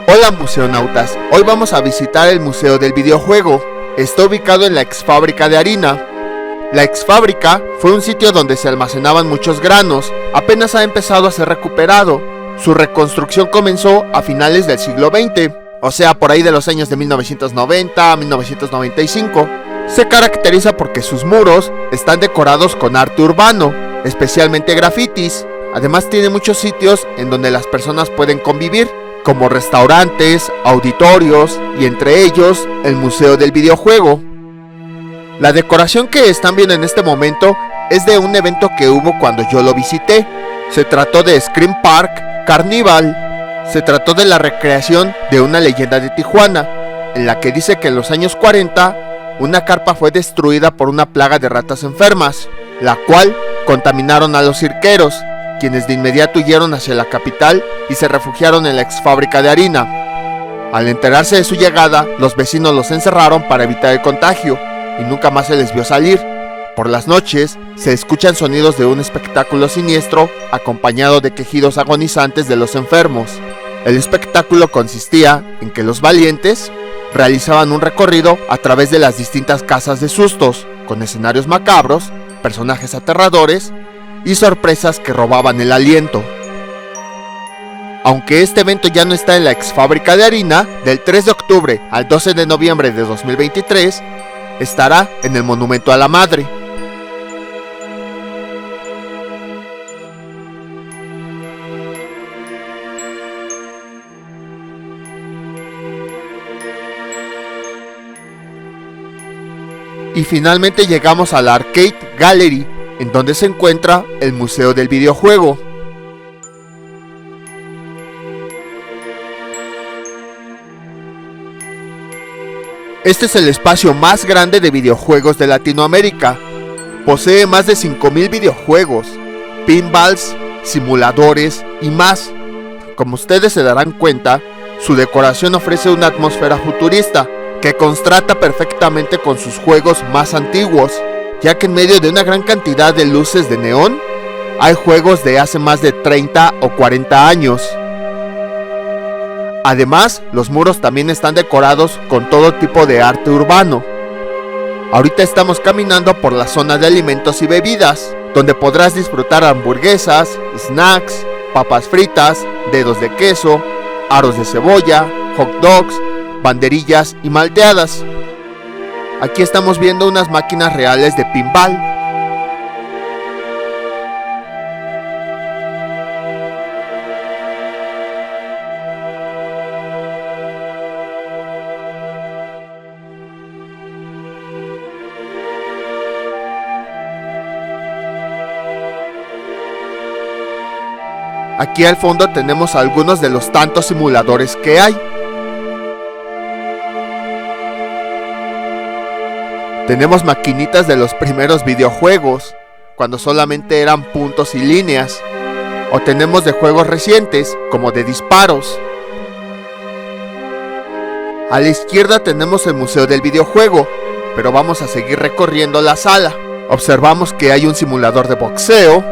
Hola museonautas, hoy vamos a visitar el Museo del Videojuego. Está ubicado en la ex fábrica de harina. La ex fábrica fue un sitio donde se almacenaban muchos granos, apenas ha empezado a ser recuperado. Su reconstrucción comenzó a finales del siglo XX, o sea por ahí de los años de 1990 a 1995. Se caracteriza porque sus muros están decorados con arte urbano, especialmente grafitis. Además tiene muchos sitios en donde las personas pueden convivir, como restaurantes, auditorios y entre ellos el Museo del Videojuego. La decoración que están viendo en este momento es de un evento que hubo cuando yo lo visité. Se trató de Scream Park Carnival. Se trató de la recreación de una leyenda de Tijuana, en la que dice que en los años 40 una carpa fue destruida por una plaga de ratas enfermas, la cual contaminaron a los cirqueros, quienes de inmediato huyeron hacia la capital y se refugiaron en la ex fábrica de harina. Al enterarse de su llegada, los vecinos los encerraron para evitar el contagio y nunca más se les vio salir. Por las noches se escuchan sonidos de un espectáculo siniestro acompañado de quejidos agonizantes de los enfermos. El espectáculo consistía en que los valientes realizaban un recorrido a través de las distintas casas de sustos, con escenarios macabros, personajes aterradores y sorpresas que robaban el aliento. Aunque este evento ya no está en la ex fábrica de harina, del 3 de octubre al 12 de noviembre de 2023 estará en el Monumento a la Madre. Y finalmente llegamos a la Arcade Gallery, en donde se encuentra el Museo del Videojuego. Este es el espacio más grande de videojuegos de Latinoamérica. Posee más de 5000 videojuegos, pinballs, simuladores y más. Como ustedes se darán cuenta, su decoración ofrece una atmósfera futurista que contrasta perfectamente con sus juegos más antiguos, ya que en medio de una gran cantidad de luces de neón, hay juegos de hace más de 30 o 40 años. Además, los muros también están decorados con todo tipo de arte urbano. Ahorita estamos caminando por la zona de alimentos y bebidas, donde podrás disfrutar hamburguesas, snacks, papas fritas, dedos de queso, aros de cebolla, hot dogs, banderillas y malteadas. Aquí estamos viendo unas máquinas reales de pinball. Aquí al fondo tenemos algunos de los tantos simuladores que hay. Tenemos maquinitas de los primeros videojuegos, cuando solamente eran puntos y líneas. O tenemos de juegos recientes, como de disparos. A la izquierda tenemos el Museo del Videojuego, pero vamos a seguir recorriendo la sala. Observamos que hay un simulador de boxeo.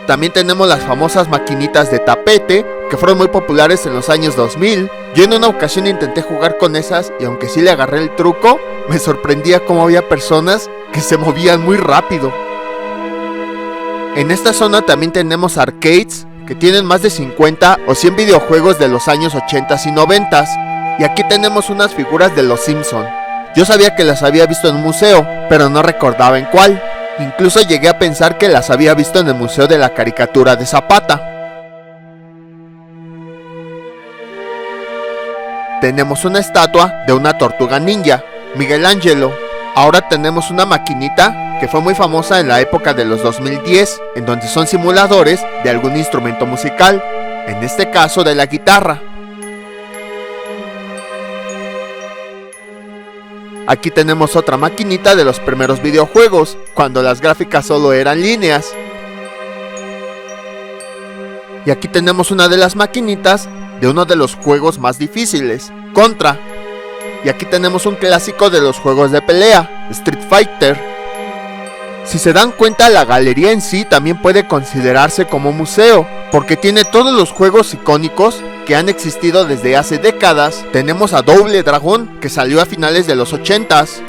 También tenemos las famosas maquinitas de tapete, que fueron muy populares en los años 2000. Yo en una ocasión intenté jugar con esas y aunque sí le agarré el truco, me sorprendía cómo había personas que se movían muy rápido. En esta zona también tenemos arcades que tienen más de 50 o 100 videojuegos de los años 80 y 90. Y aquí tenemos unas figuras de los Simpson. Yo sabía que las había visto en un museo, pero no recordaba en cuál. Incluso llegué a pensar que las había visto en el Museo de la Caricatura de Zapata. Tenemos una estatua de una tortuga ninja, Miguel Ángelo. Ahora tenemos una maquinita que fue muy famosa en la época de los 2010, en donde son simuladores de algún instrumento musical, en este caso de la guitarra. Aquí tenemos otra maquinita de los primeros videojuegos, cuando las gráficas solo eran líneas. Y aquí tenemos una de las maquinitas de uno de los juegos más difíciles, Contra. Y aquí tenemos un clásico de los juegos de pelea, Street Fighter. Si se dan cuenta, la galería en sí también puede considerarse como museo, porque tiene todos los juegos icónicos que han existido desde hace décadas. Tenemos a Double Dragon, que salió a finales de los 80s,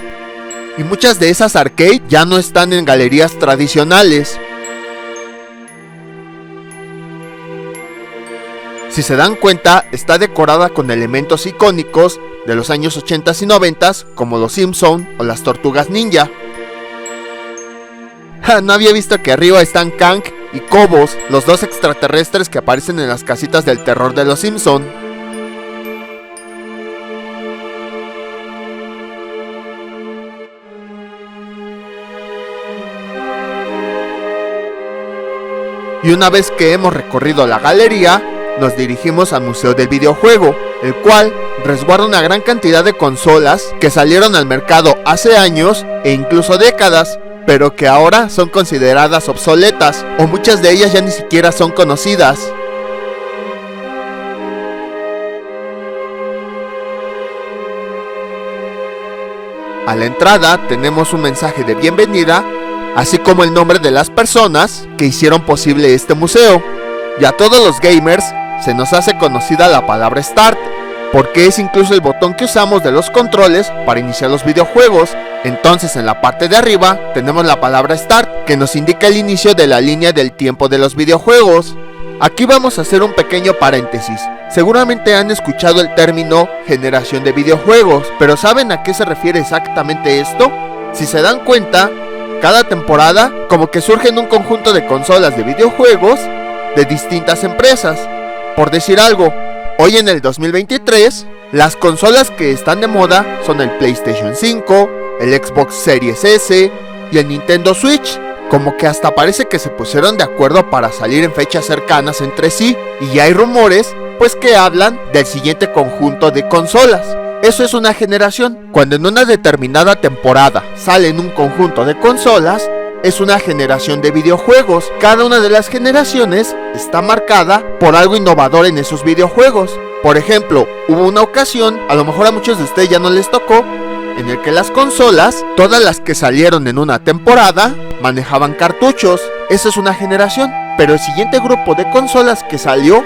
y muchas de esas arcade ya no están en galerías tradicionales. Si se dan cuenta, está decorada con elementos icónicos de los años 80s y 90s, como los Simpson o las Tortugas Ninja. No había visto que arriba están Kang y Cobos, los dos extraterrestres que aparecen en las casitas del terror de los Simpson. Y una vez que hemos recorrido la galería, nos dirigimos al Museo del Videojuego, el cual resguarda una gran cantidad de consolas que salieron al mercado hace años e incluso décadas, pero que ahora son consideradas obsoletas, o muchas de ellas ya ni siquiera son conocidas. A la entrada tenemos un mensaje de bienvenida, así como el nombre de las personas que hicieron posible este museo. Y a todos los gamers se nos hace conocida la palabra Start, porque es incluso el botón que usamos de los controles para iniciar los videojuegos. Entonces en la parte de arriba tenemos la palabra Start, que nos indica el inicio de la línea del tiempo de los videojuegos. Aquí vamos a hacer un pequeño paréntesis. Seguramente han escuchado el término generación de videojuegos, pero ¿saben a qué se refiere exactamente esto? Si se dan cuenta, cada temporada como que surgen un conjunto de consolas de videojuegos de distintas empresas. Por decir algo, hoy en el 2023, las consolas que están de moda son el PlayStation 5, el Xbox Series S y el Nintendo Switch. Como que hasta parece que se pusieron de acuerdo para salir en fechas cercanas entre sí, y ya hay rumores pues que hablan del siguiente conjunto de consolas. Eso es una generación. Cuando en una determinada temporada salen un conjunto de consolas, es una generación de videojuegos. Cada una de las generaciones está marcada por algo innovador en esos videojuegos. Por ejemplo, hubo una ocasión, a lo mejor a muchos de ustedes ya no les tocó, en el que las consolas, todas las que salieron en una temporada, manejaban cartuchos. Esa es una generación. Pero el siguiente grupo de consolas que salió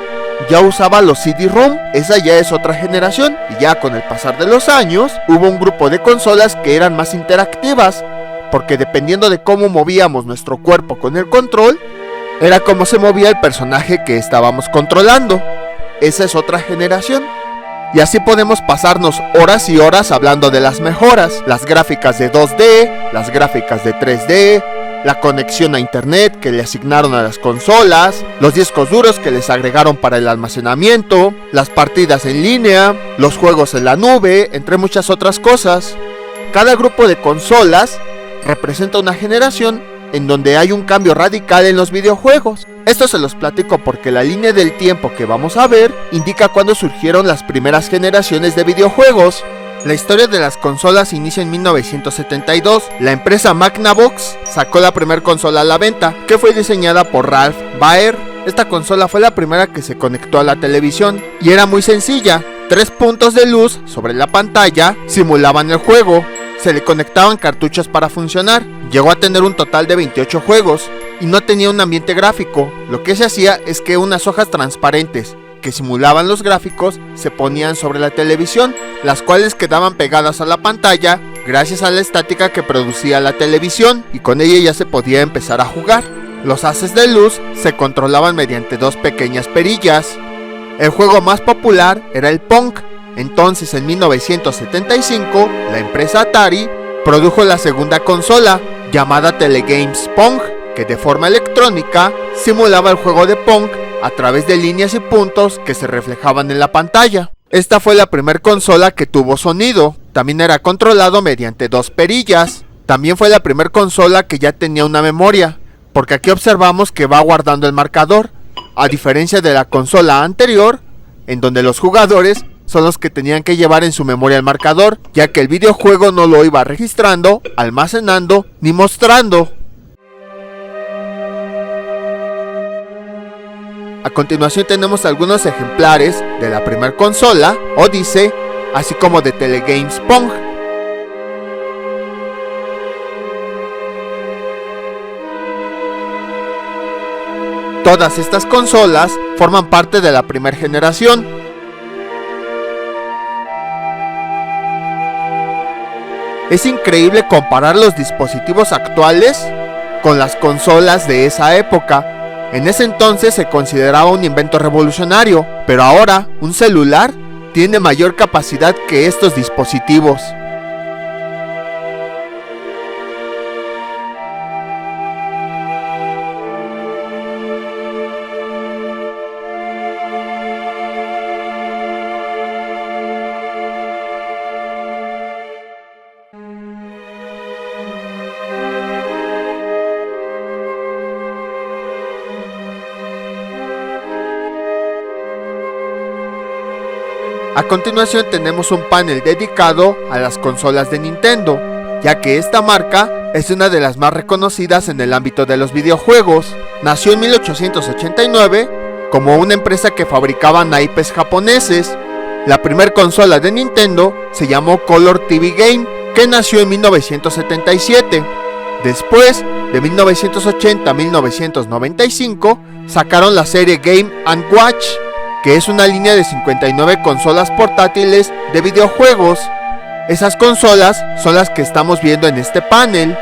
ya usaba los CD-ROM. Esa ya es otra generación. Y ya con el pasar de los años, hubo un grupo de consolas que eran más interactivas, porque dependiendo de cómo movíamos nuestro cuerpo con el control, era como se movía el personaje que estábamos controlando. Esa es otra generación. Y así podemos pasarnos horas y horas hablando de las mejoras, las gráficas de 2D, las gráficas de 3D, la conexión a internet que le asignaron a las consolas, los discos duros que les agregaron para el almacenamiento, las partidas en línea, los juegos en la nube, entre muchas otras cosas. Cada grupo de consolas representa una generación en donde hay un cambio radical en los videojuegos. Esto se los platico porque la línea del tiempo que vamos a ver indica cuándo surgieron las primeras generaciones de videojuegos. La historia de las consolas inicia en 1972. La empresa Magnavox sacó la primera consola a la venta, que fue diseñada por Ralph Baer. Esta consola fue la primera que se conectó a la televisión y era muy sencilla. 3 puntos de luz sobre la pantalla simulaban el juego. Se le conectaban cartuchos para funcionar. Llegó a tener un total de 28 juegos y no tenía un ambiente gráfico. Lo que se hacía es que unas hojas transparentes que simulaban los gráficos se ponían sobre la televisión, las cuales quedaban pegadas a la pantalla gracias a la estática que producía la televisión, y con ella ya se podía empezar a jugar. Los haces de luz se controlaban mediante 2 pequeñas perillas. El juego más popular era el Pong. Entonces en 1975 la empresa Atari produjo la segunda consola, llamada Telegames Pong, que de forma electrónica simulaba el juego de Pong a través de líneas y puntos que se reflejaban en la pantalla. Esta fue la primera consola que tuvo sonido. También era controlado mediante 2 perillas. También fue la primera consola que ya tenía una memoria, porque aquí observamos que va guardando el marcador, a diferencia de la consola anterior, en donde los jugadores son los que tenían que llevar en su memoria el marcador, ya que el videojuego no lo iba registrando, almacenando ni mostrando. A continuación tenemos algunos ejemplares de la primera consola, Odyssey, así como de Telegames Pong. Todas estas consolas forman parte de la primera generación. Es increíble comparar los dispositivos actuales con las consolas de esa época. En ese entonces se consideraba un invento revolucionario, pero ahora un celular tiene mayor capacidad que estos dispositivos. A continuación tenemos un panel dedicado a las consolas de Nintendo, ya que esta marca es una de las más reconocidas en el ámbito de los videojuegos. Nació en 1889 como una empresa que fabricaba naipes japoneses. La primera consola de Nintendo se llamó Color TV Game, que nació en 1977. Después, de 1980 a 1995, sacaron la serie Game & Watch, que es una línea de 59 consolas portátiles de videojuegos. Esas consolas son las que estamos viendo en este panel.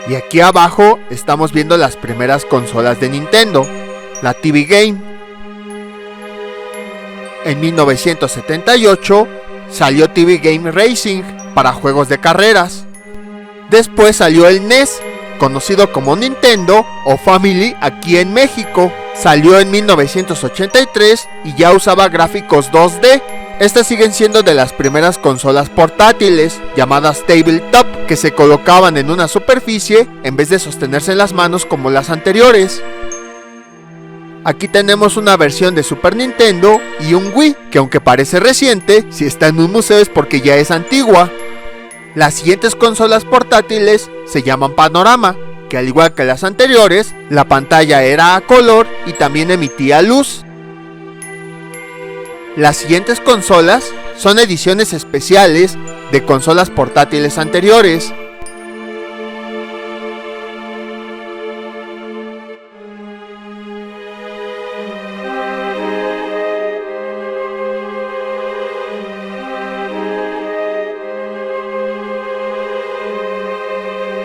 Y aquí abajo estamos viendo las primeras consolas de Nintendo, la TV Game. En 1978 salió TV Game Racing para juegos de carreras. Después salió el NES, conocido como Nintendo o Family aquí en México. Salió en 1983 y ya usaba gráficos 2D. Estas siguen siendo de las primeras consolas portátiles, llamadas tabletop, que se colocaban en una superficie en vez de sostenerse en las manos como las anteriores. Aquí tenemos una versión de Super Nintendo y un Wii, que aunque parece reciente, si está en un museo es porque ya es antigua. Las siguientes consolas portátiles se llaman Panorama, que al igual que las anteriores, la pantalla era a color y también emitía luz. Las siguientes consolas son ediciones especiales de consolas portátiles anteriores.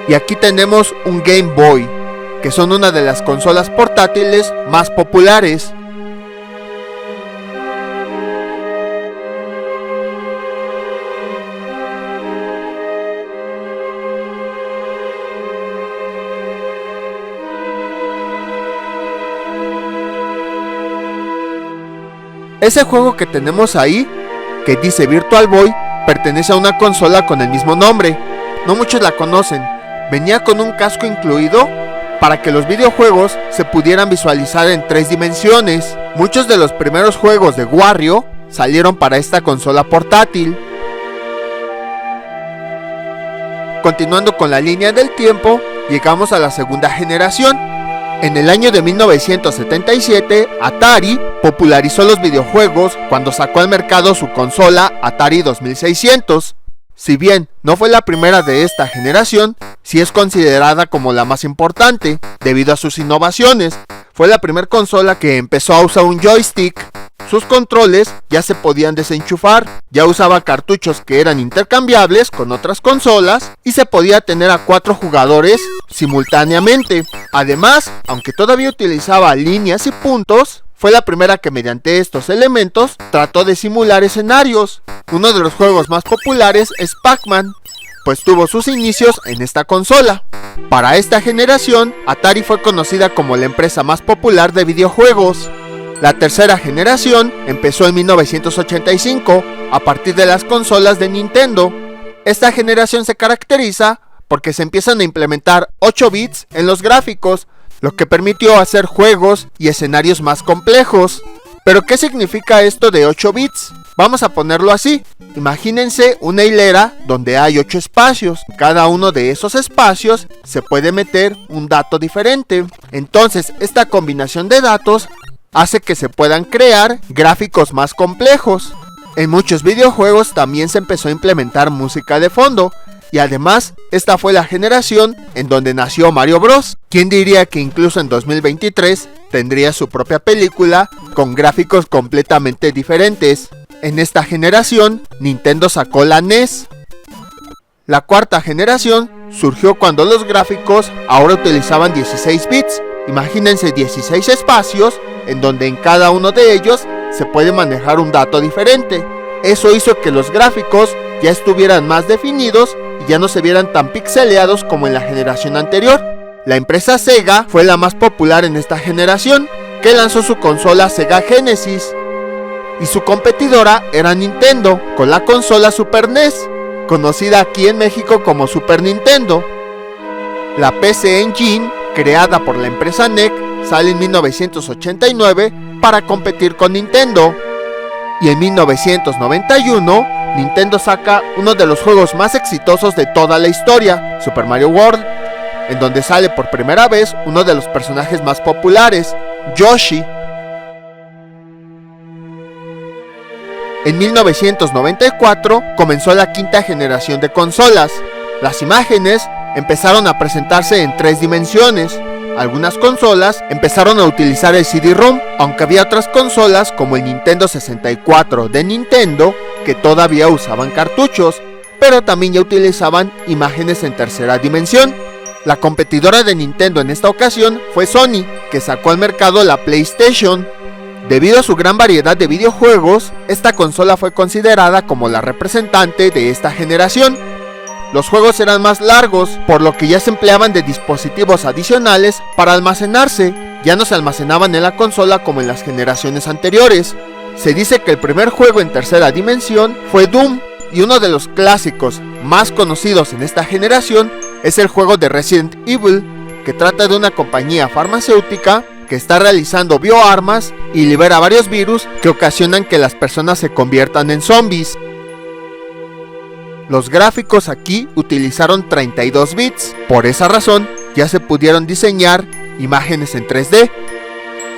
Y aquí tenemos un Game Boy, que son una de las consolas portátiles más populares. Ese juego que tenemos ahí, que dice Virtual Boy, pertenece a una consola con el mismo nombre. No muchos la conocen. Venía con un casco incluido para que los videojuegos se pudieran visualizar en 3 dimensiones. Muchos de los primeros juegos de Wario salieron para esta consola portátil. Continuando con la línea del tiempo, llegamos a la segunda generación. En el año de 1977, Atari popularizó los videojuegos cuando sacó al mercado su consola Atari 2600. Si bien no fue la primera de esta generación, sí es considerada como la más importante, debido a sus innovaciones. Fue la primera consola que empezó a usar un joystick. Sus controles ya se podían desenchufar, ya usaba cartuchos que eran intercambiables con otras consolas y se podía tener a 4 jugadores simultáneamente. Además, aunque todavía utilizaba líneas y puntos, fue la primera que mediante estos elementos trató de simular escenarios. Uno de los juegos más populares es Pac-Man, pues tuvo sus inicios en esta consola. Para esta generación, Atari fue conocida como la empresa más popular de videojuegos. La tercera generación empezó en 1985, a partir de las consolas de Nintendo. Esta generación se caracteriza porque se empiezan a implementar 8 bits en los gráficos, lo que permitió hacer juegos y escenarios más complejos. ¿Pero qué significa esto de 8 bits? Vamos a ponerlo así. Imagínense una hilera donde hay 8 espacios. Cada uno de esos espacios se puede meter un dato diferente. Entonces, esta combinación de datos hace que se puedan crear gráficos más complejos. En muchos videojuegos también se empezó a implementar música de fondo. Y además, esta fue la generación en donde nació Mario Bros. ¿Quién diría que incluso en 2023 tendría su propia película con gráficos completamente diferentes? En esta generación, Nintendo sacó la NES. La cuarta generación surgió cuando los gráficos ahora utilizaban 16 bits. Imagínense 16 espacios en donde en cada uno de ellos se puede manejar un dato diferente. Eso hizo que los gráficos ya estuvieran más definidos y ya no se vieran tan pixeleados como en la generación anterior. La empresa Sega fue la más popular en esta generación, que lanzó su consola Sega Genesis. Y su competidora era Nintendo, con la consola Super NES, conocida aquí en México como Super Nintendo. La PC Engine, creada por la empresa NEC, sale en 1989 para competir con Nintendo. Y en 1991, Nintendo saca uno de los juegos más exitosos de toda la historia, Super Mario World, en donde sale por primera vez uno de los personajes más populares, Yoshi. En 1994 comenzó la quinta generación de consolas. Las imágenes empezaron a presentarse en 3 dimensiones. Algunas consolas empezaron a utilizar el CD-ROM, aunque había otras consolas como el Nintendo 64 de Nintendo que todavía usaban cartuchos, pero también ya utilizaban imágenes en tercera dimensión. La competidora de Nintendo en esta ocasión fue Sony, que sacó al mercado la PlayStation. Debido a su gran variedad de videojuegos, esta consola fue considerada como la representante de esta generación. Los juegos eran más largos, por lo que ya se empleaban de dispositivos adicionales para almacenarse. Ya no se almacenaban en la consola como en las generaciones anteriores. Se dice que el primer juego en tercera dimensión fue Doom, y uno de los clásicos más conocidos en esta generación es el juego de Resident Evil, que trata de una compañía farmacéutica que está realizando bioarmas y libera varios virus que ocasionan que las personas se conviertan en zombies. Los gráficos aquí utilizaron 32 bits, por esa razón ya se pudieron diseñar imágenes en 3D.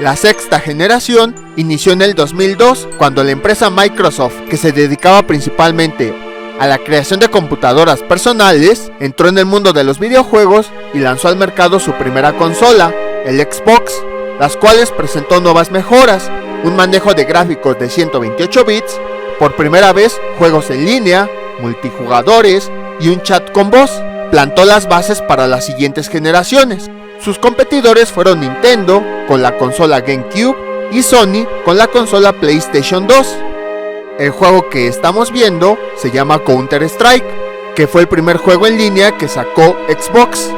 La sexta generación inició en el 2002, cuando la empresa Microsoft, que se dedicaba principalmente a la creación de computadoras personales, entró en el mundo de los videojuegos y lanzó al mercado su primera consola, el Xbox, las cuales presentó nuevas mejoras, un manejo de gráficos de 128 bits, por primera vez juegos en línea, multijugadores y un chat con voz. Plantó las bases para las siguientes generaciones. Sus competidores fueron Nintendo con la consola GameCube y Sony con la consola PlayStation 2. El juego que estamos viendo se llama Counter-Strike, que fue el primer juego en línea que sacó Xbox.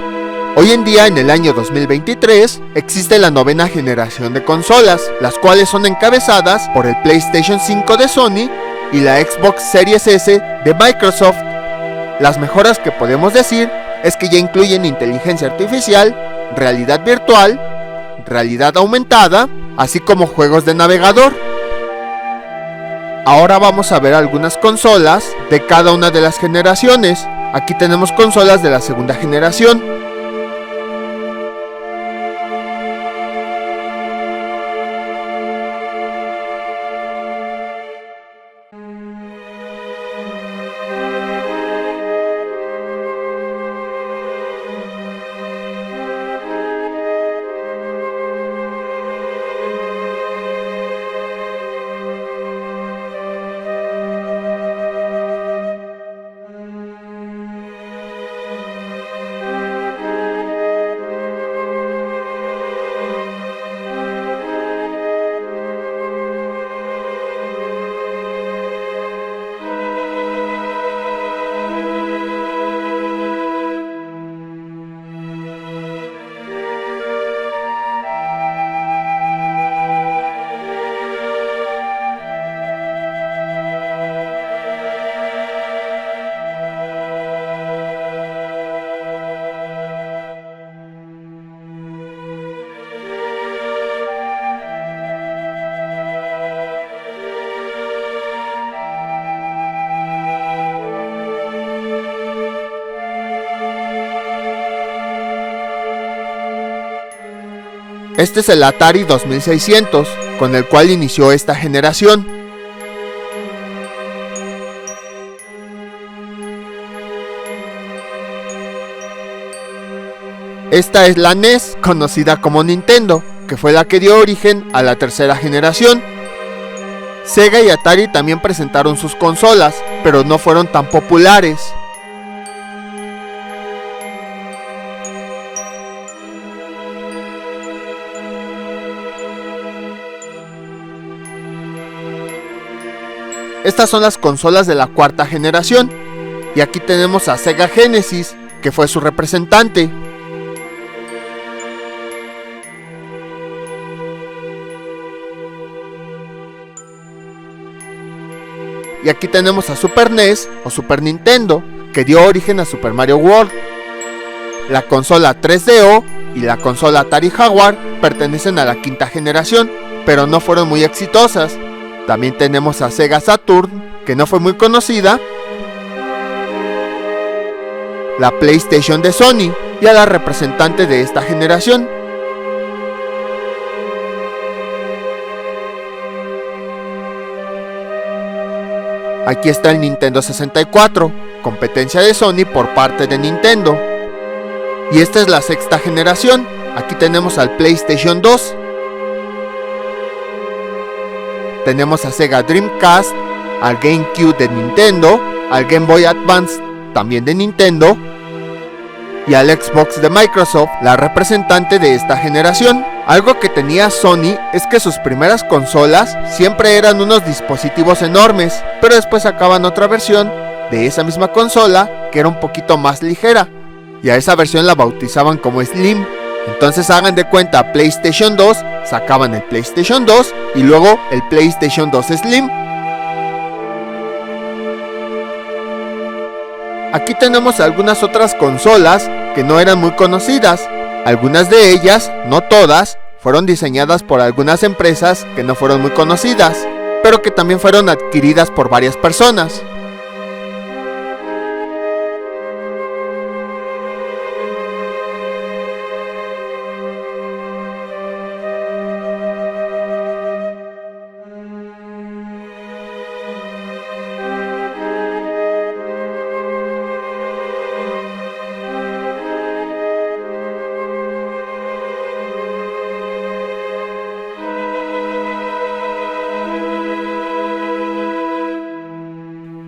Hoy en día, en el año 2023, existe la novena generación de consolas, las cuales son encabezadas por el PlayStation 5 de Sony y la Xbox Series S de Microsoft. Las mejoras que podemos decir es que ya incluyen inteligencia artificial, realidad virtual, realidad aumentada, así como juegos de navegador. Ahora vamos a ver algunas consolas de cada una de las generaciones. Aquí tenemos consolas de la segunda generación. Este es el Atari 2600, con el cual inició esta generación. Esta es la NES, conocida como Nintendo, que fue la que dio origen a la tercera generación. Sega y Atari también presentaron sus consolas, pero no fueron tan populares. Estas son las consolas de la cuarta generación, y aquí tenemos a Sega Genesis, que fue su representante. Y aquí tenemos a Super NES o Super Nintendo, que dio origen a Super Mario World. La consola 3DO y la consola Atari Jaguar pertenecen a la quinta generación, pero no fueron muy exitosas. También tenemos a Sega Saturn, que no fue muy conocida, la PlayStation de Sony y a la representante de esta generación. Aquí está el Nintendo 64, competencia de Sony por parte de Nintendo. Y esta es la sexta generación. Aquí tenemos al PlayStation 2. Tenemos a Sega Dreamcast, al GameCube de Nintendo, al Game Boy Advance también de Nintendo, y al Xbox de Microsoft, la representante de esta generación. Algo que tenía Sony es que sus primeras consolas siempre eran unos dispositivos enormes, pero después sacaban otra versión de esa misma consola que era un poquito más ligera, y a esa versión la bautizaban como Slim. Entonces hagan de cuenta, PlayStation 2, sacaban el PlayStation 2 y luego el PlayStation 2 Slim. Aquí tenemos algunas otras consolas que no eran muy conocidas. Algunas de ellas, no todas, fueron diseñadas por algunas empresas que no fueron muy conocidas, pero que también fueron adquiridas por varias personas.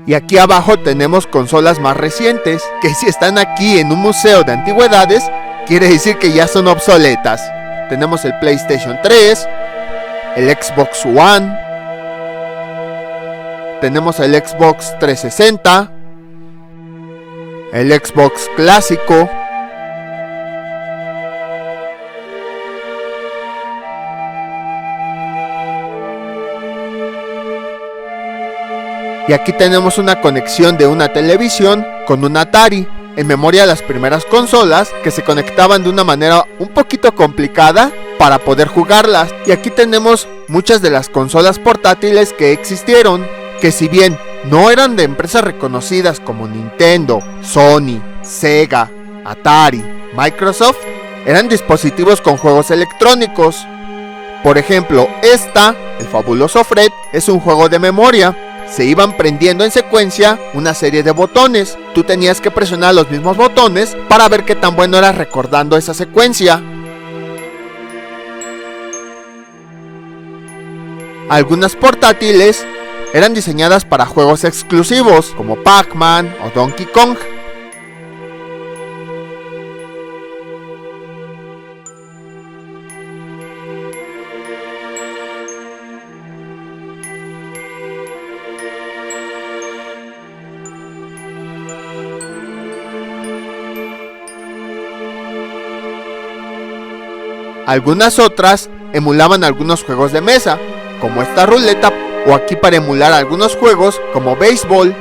Y aquí abajo tenemos consolas más recientes, que si están aquí en un museo de antigüedades, quiere decir que ya son obsoletas. Tenemos el PlayStation 3, el Xbox One, tenemos el Xbox 360, el Xbox clásico, y aquí tenemos una conexión de una televisión con un Atari, en memoria de las primeras consolas que se conectaban de una manera un poquito complicada para poder jugarlas. Y aquí tenemos muchas de las consolas portátiles que existieron, que si bien no eran de empresas reconocidas como Nintendo, Sony, Sega, Atari, Microsoft, eran dispositivos con juegos electrónicos. Por ejemplo, el fabuloso Fred, es un juego de memoria. Se iban prendiendo en secuencia una serie de botones. Tú tenías que presionar los mismos botones para ver qué tan bueno eras recordando esa secuencia. Algunas portátiles eran diseñadas para juegos exclusivos, como Pac-Man o Donkey Kong. Algunas otras emulaban algunos juegos de mesa, como esta ruleta, o aquí para emular algunos juegos como béisbol.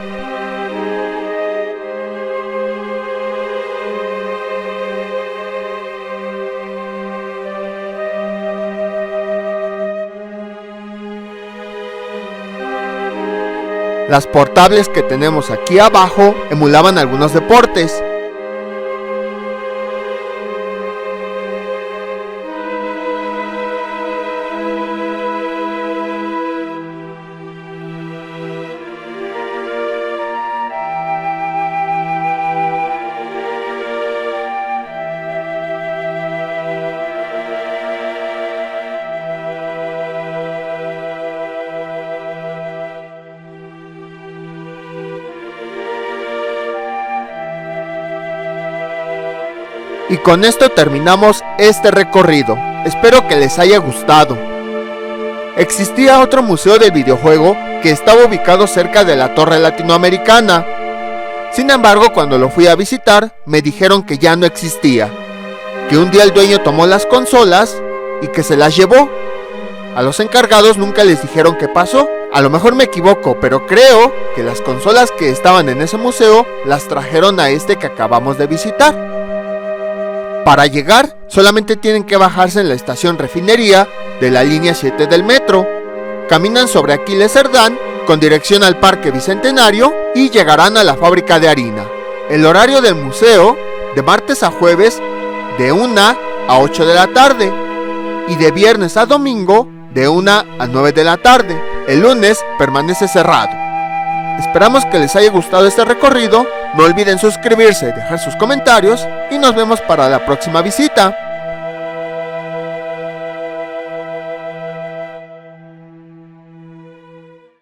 Las portables que tenemos aquí abajo emulaban algunos deportes. Y con esto terminamos este recorrido. Espero que les haya gustado. Existía otro museo del videojuego que estaba ubicado cerca de la Torre Latinoamericana. Sin embargo, cuando lo fui a visitar, me dijeron que ya no existía, que un día el dueño tomó las consolas y que se las llevó. A los encargados nunca les dijeron qué pasó. A lo mejor me equivoco, pero creo que las consolas que estaban en ese museo las trajeron a este que acabamos de visitar. Para llegar, solamente tienen que bajarse en la estación Refinería de la línea 7 del metro. Caminan sobre Aquiles Cerdán con dirección al Parque Bicentenario y llegarán a la fábrica de harina. El horario del museo, de martes a jueves, de 1 a 8 de la tarde y de viernes a domingo, de 1 a 9 de la tarde. El lunes permanece cerrado. Esperamos que les haya gustado este recorrido. No olviden suscribirse, dejar sus comentarios y nos vemos para la próxima visita.